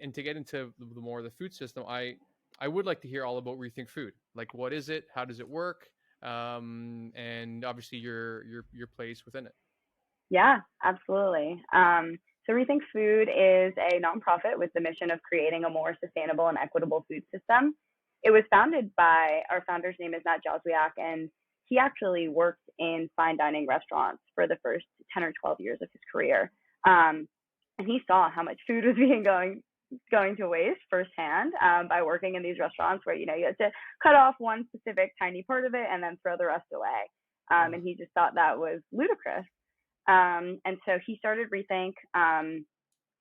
And to get into the more of the food system, I would like to hear all about Rethink Food. Like, what is it? How does it work? And obviously your place within it. Yeah, absolutely. So Rethink Food is a nonprofit with the mission of creating a more sustainable and equitable food system. It was founded by our founder's name is Matt Joswiak, and he actually worked in fine dining restaurants for the first 10 or 12 years of his career. Um, and he saw how much food was being going to waste firsthand by working in these restaurants where, you had to cut off one specific tiny part of it and then throw the rest away. Ugh. And he just thought that was ludicrous. And so he started Rethink.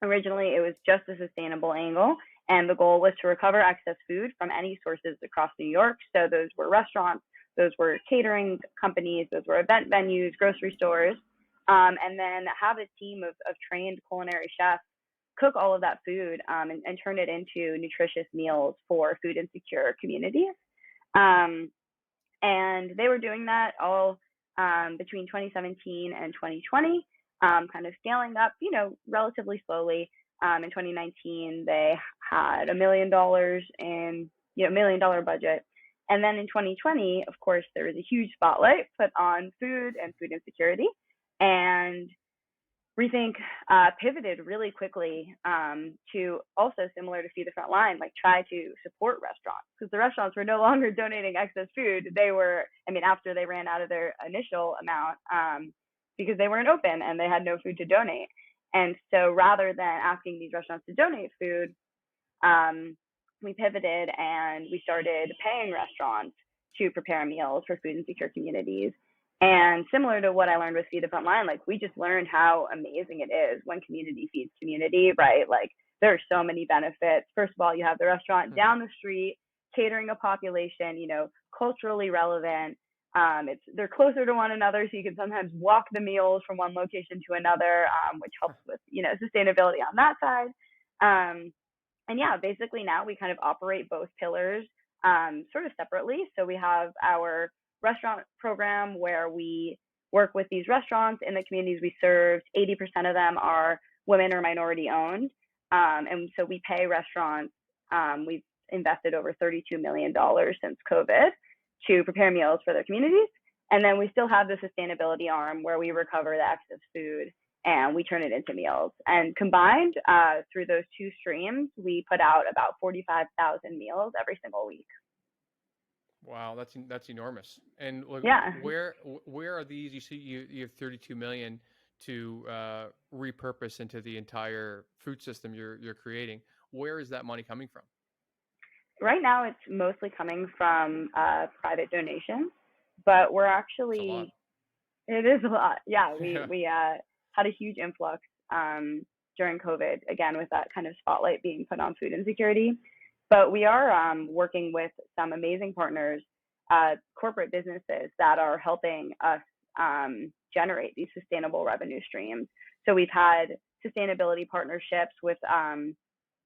Originally, it was just a sustainable angle, and the goal was to recover excess food from any sources across New York. So those were restaurants, those were catering companies, those were event venues, grocery stores, and then have a team of trained culinary chefs cook all of that food and turn it into nutritious meals for food insecure communities. Um, and they were doing that all between 2017 and 2020, kind of scaling up, relatively slowly. In 2019, they had $1 million in, $1 million budget. And then in 2020, of course, there was a huge spotlight put on food and food insecurity. And Rethink pivoted really quickly to also similar to Feed the Front Line, like try to support restaurants because the restaurants were no longer donating excess food. They were, after they ran out of their initial amount because they weren't open and they had no food to donate. And so rather than asking these restaurants to donate food, we pivoted and we started paying restaurants to prepare meals for food insecure communities. And similar to what I learned with Feed the Front Line, like we just learned how amazing it is when community feeds community, right? Like there are so many benefits. First of all, you have the restaurant down the street, catering a population, culturally relevant. They're closer to one another, so you can sometimes walk the meals from one location to another, which helps with, sustainability on that side. And yeah, basically now we kind of operate both pillars sort of separately. So we have our restaurant program where we work with these restaurants in the communities we serve. 80% of them are women or minority owned. And so we pay restaurants. We've invested over $32 million since COVID to prepare meals for their communities. And then we still have the sustainability arm where we recover the excess food and we turn it into meals. And combined through those two streams, we put out about 45,000 meals every single week. Wow, that's enormous. And like, Yeah. where are these? You see, you have 32 million to repurpose into the entire food system you're creating. Where is that money coming from? Right now, it's mostly coming from private donations, but we're It's a lot. actually, it is a lot. Yeah, Yeah. we had a huge influx during COVID, again, with that kind of spotlight being put on food insecurity. But we are working with some amazing partners, corporate businesses that are helping us generate these sustainable revenue streams. So we've had sustainability partnerships with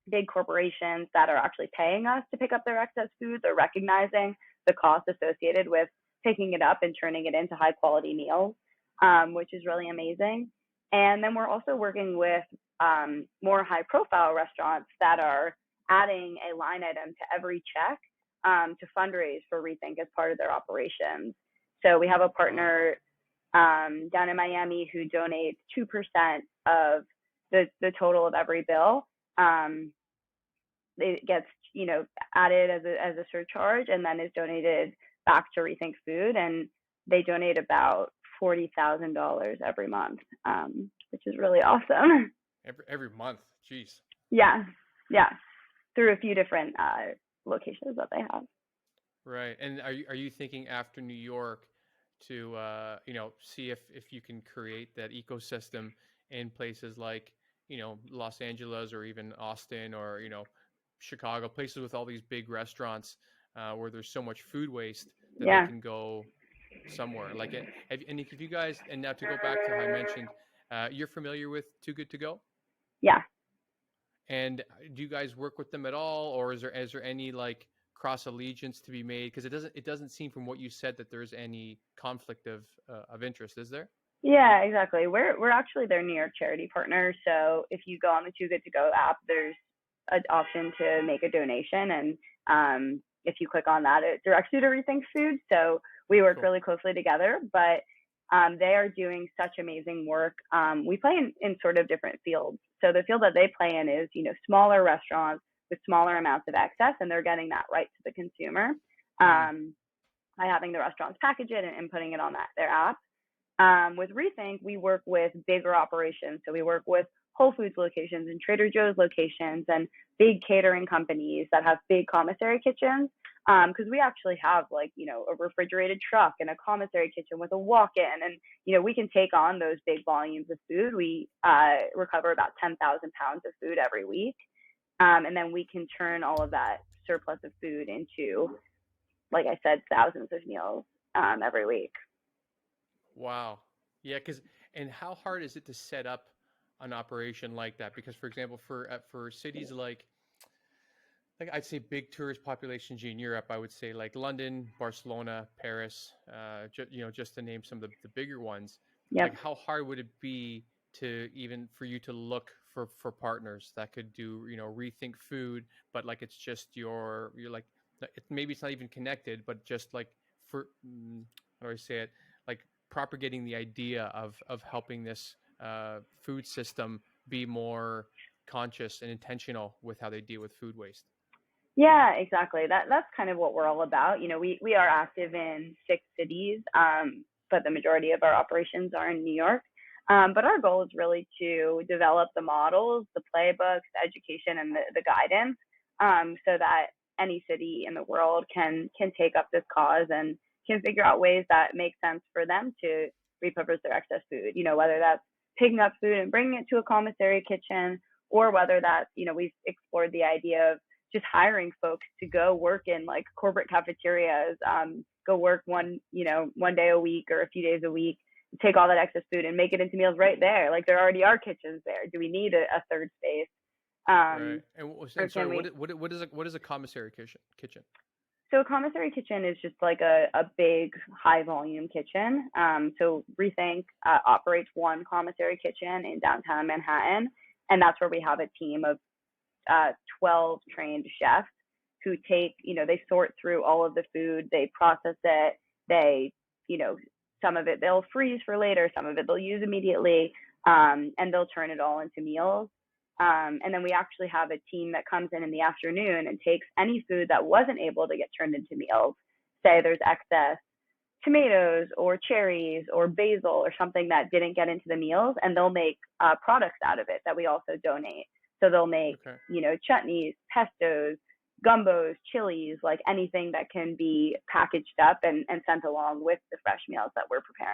big corporations that are actually paying us to pick up their excess food. They're recognizing the cost associated with picking it up and turning it into high quality meals, which is really amazing. And then we're also working with more high profile restaurants that are adding a line item to every check to fundraise for Rethink as part of their operations. So we have a Wow. partner down in Miami who donates 2% of the total of every bill. It gets added as a surcharge and then is donated back to Rethink Food, and they donate about $40,000 every month, which is really awesome. Every month. Jeez. Yeah, yeah, through a few different locations that they have. Right. And are you thinking after New York to see if you can create that ecosystem in places like Los Angeles or even Austin or Chicago, places with all these big restaurants where there's so much food waste that they Yeah, can go somewhere like it. And if you guys, and now to go back to how I mentioned, you're familiar with Too Good to Go, yeah. and do you guys work with them at all, or is there any like cross allegiance to be made? Because it doesn't seem from what you said that there's any conflict of interest, is there? Yeah, exactly. We're actually their New York charity partner. So if you go on the Too Good to Go app, there's an option to make a donation, and if you click on that, it directs you to Rethink Food. So we work Cool. really closely together, but they are doing such amazing work. We play in sort of different fields. So the field that they play in is, smaller restaurants with smaller amounts of excess, and they're getting that right to the consumer by having the restaurants package it and putting it on their app. With Rethink, we work with bigger operations. So we work with Whole Foods locations and Trader Joe's locations and big catering companies that have big commissary kitchens. Because we actually have a refrigerated truck and a commissary kitchen with a walk-in, and we can take on those big volumes of food. We recover about 10,000 pounds of food every week, and then we can turn all of that surplus of food into, like I said, thousands of meals every week. Wow. Yeah, and how hard is it to set up an operation like that? Because, for example, for cities like I'd say big tourist populations in Europe, I would say like London, Barcelona, Paris, just to name some of the bigger ones. Yep. Like, how hard would it be for you to look for partners that could do, Rethink Food, but like it's just you're like, maybe it's not even connected, but just like how do I say it? Like propagating the idea of helping this food system be more conscious and intentional with how they deal with food waste. Yeah, exactly. That's kind of what we're all about. We are active in 6 cities, but the majority of our operations are in New York. But our goal is really to develop the models, the playbooks, the education, and the guidance, so that any city in the world can take up this cause and can figure out ways that make sense for them to repurpose their excess food. Whether that's picking up food and bringing it to a commissary kitchen, or whether that's, we've explored the idea of just hiring folks to go work in like corporate cafeterias, go work one day a week or a few days a week, take all that excess food and make it into meals right there. Like there already are kitchens there. Do we need a third space? Right. And sorry, we, what is a commissary kitchen? So a commissary kitchen is just like a big high volume kitchen. So Rethink operates one commissary kitchen in downtown Manhattan, and that's where we have a team of 12 trained chefs who take, they sort through all of the food, they process it, they, some of it they'll freeze for later, some of it they'll use immediately, and they'll turn it all into meals. And then we actually have a team that comes in the afternoon and takes any food that wasn't able to get turned into meals. Say there's excess tomatoes or cherries or basil or something that didn't get into the meals, and they'll make products out of it that we also donate. So they'll make, chutneys, pestos, gumbos, chilies, like anything that can be packaged up and sent along with the fresh meals that we're preparing.